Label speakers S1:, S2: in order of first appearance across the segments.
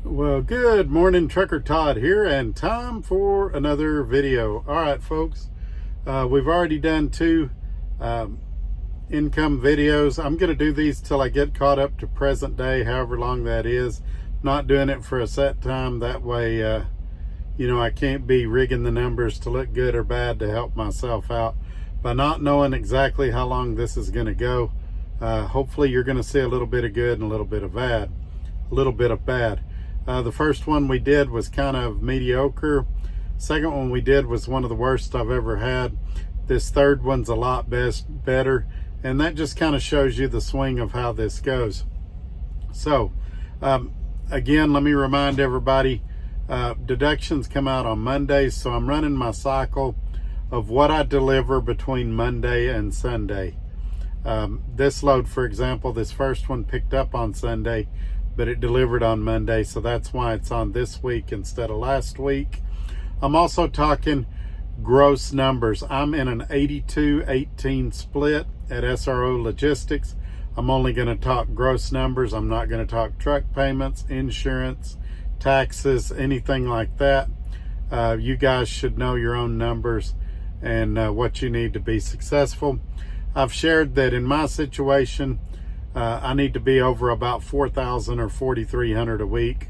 S1: Well, good morning, Trucker Todd here, and time for another video. All right, folks, we've already done two income videos. I'm going to do these till I get caught up to present day, however long that is. Not doing it for a set time. That way, I can't be rigging the numbers to look good or bad to help myself out. By not knowing exactly how long this is going to go, hopefully you're going to see a little bit of good and a little bit of bad. The first one we did was kind of mediocre. Second one we did was one of the worst I've ever had. This third one's a lot better, and that just kind of shows you the swing of how this goes. So again, let me remind everybody, deductions come out on Mondays, so I'm running my cycle of what I deliver between Monday and Sunday. This load, for example, this first one picked up on Sunday, but it delivered on Monday, so that's why it's on this week instead of last week. I'm also talking gross numbers. I'm in an 82-18 split at SRO Logistics. I'm only going to talk gross numbers. I'm not going to talk truck payments, insurance, taxes, anything like that. You guys should know your own numbers and what you need to be successful. I've shared that in my situation, I need to be over about $4,000 or $4,300 a week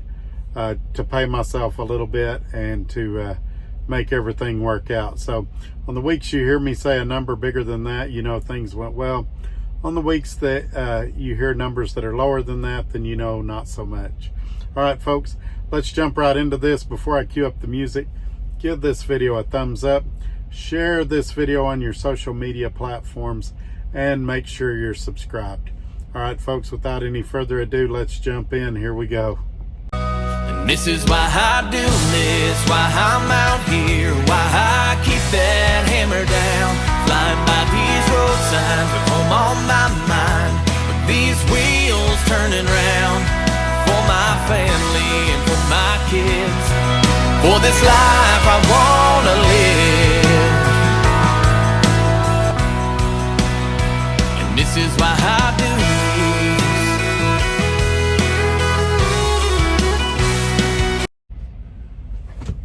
S1: to pay myself a little bit and to make everything work out. So on the weeks you hear me say a number bigger than that, you know things went well. On the weeks that you hear numbers that are lower than that, then you know not so much. All right, folks, let's jump right into this. Before I cue up the music, give this video a thumbs up, share this video on your social media platforms, and make sure you're subscribed. All right, folks, without any further ado, let's jump in. Here we go.
S2: And this is why I do this, why I'm out here, why I keep that hammer down. Flying by these road signs with home on my mind, with these wheels turning round. For my family and for my kids, for this life I wanna live. And this is why I do this.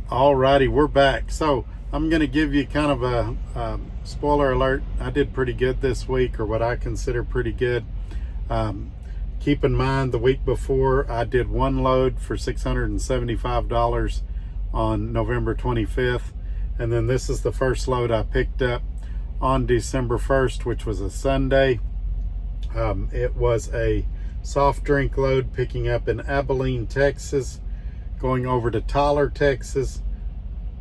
S1: Alrighty, we're back. So I'm going to give you kind of a spoiler alert. I did pretty good this week, or what I consider pretty good. Keep in mind, the week before I did one load for $675 on November 25th. And then this is the first load I picked up on December 1st, which was a Sunday. It was a soft drink load picking up in Abilene, Texas, going over to Tyler, Texas.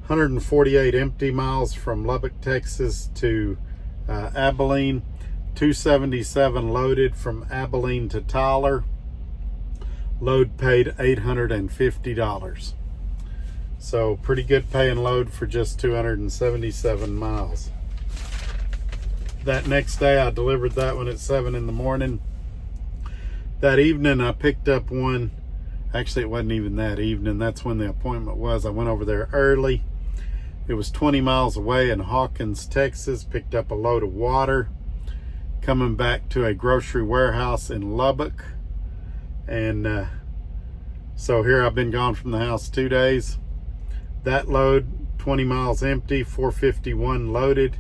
S1: 148 empty miles from Lubbock, Texas to Abilene. 277 loaded from Abilene to Tyler. Load paid $850. So pretty good paying load for just 277 miles. That next day I delivered that one at 7 in the morning. That evening I picked up one. Actually, it wasn't even that evening. That's when the appointment was. I went over there early. It was 20 miles away in Hawkins, Texas. Picked up a load of water. Coming back to a grocery warehouse in Lubbock. And so here I've been gone from the house 2 days. That load, 20 miles empty, 451 loaded.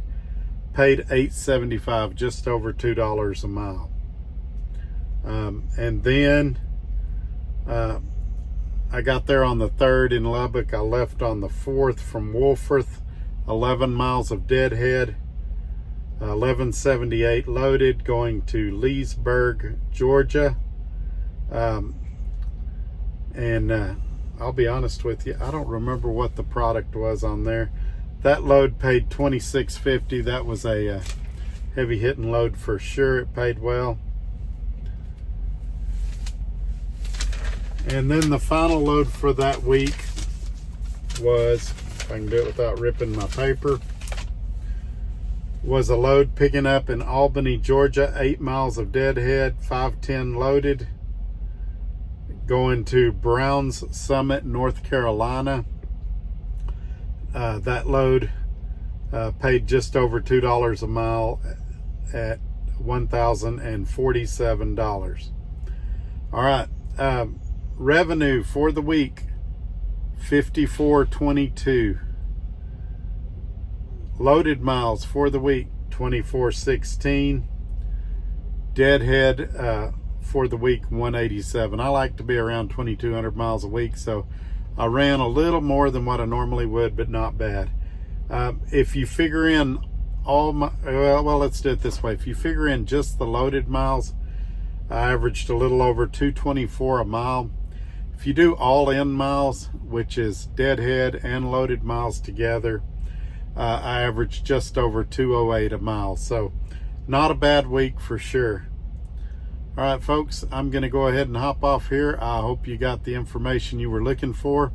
S1: Paid $875, just over $2 a mile. And then I got there on the 3rd in Lubbock. I left on the 4th from Wolforth, 11 miles of deadhead, 1178 loaded, going to Leesburg, Georgia. And I'll be honest with you, I don't remember what the product was on there. That load paid $26.50. That was a heavy hitting load for sure. It paid well. And then the final load for that week was, if I can do it without ripping my paper, was a load picking up in Albany, Georgia, 8 miles of deadhead, 510 loaded, going to Browns Summit, North Carolina. That load paid just over $2 a mile at $1,047. All right. Revenue for the week, $54.22. Loaded miles for the week, 2416. Deadhead for the week, 187. I like to be around 2,200 miles a week, so I ran a little more than what I normally would, but not bad. If you figure in all my, well, let's do it this way. If you figure in just the loaded miles, I averaged a little over 224 a mile. If you do all in miles, which is deadhead and loaded miles together, I averaged just over 208 a mile. So not a bad week for sure. All right, folks, I'm going to go ahead and hop off here. I hope you got the information you were looking for.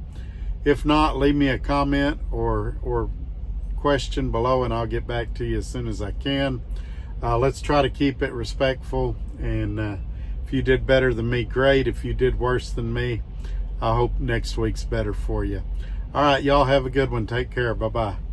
S1: If not, leave me a comment or question below, and I'll get back to you as soon as I can. Let's try to keep it respectful, and if you did better than me, great. If you did worse than me, I hope next week's better for you. All right, y'all have a good one. Take care. Bye-bye.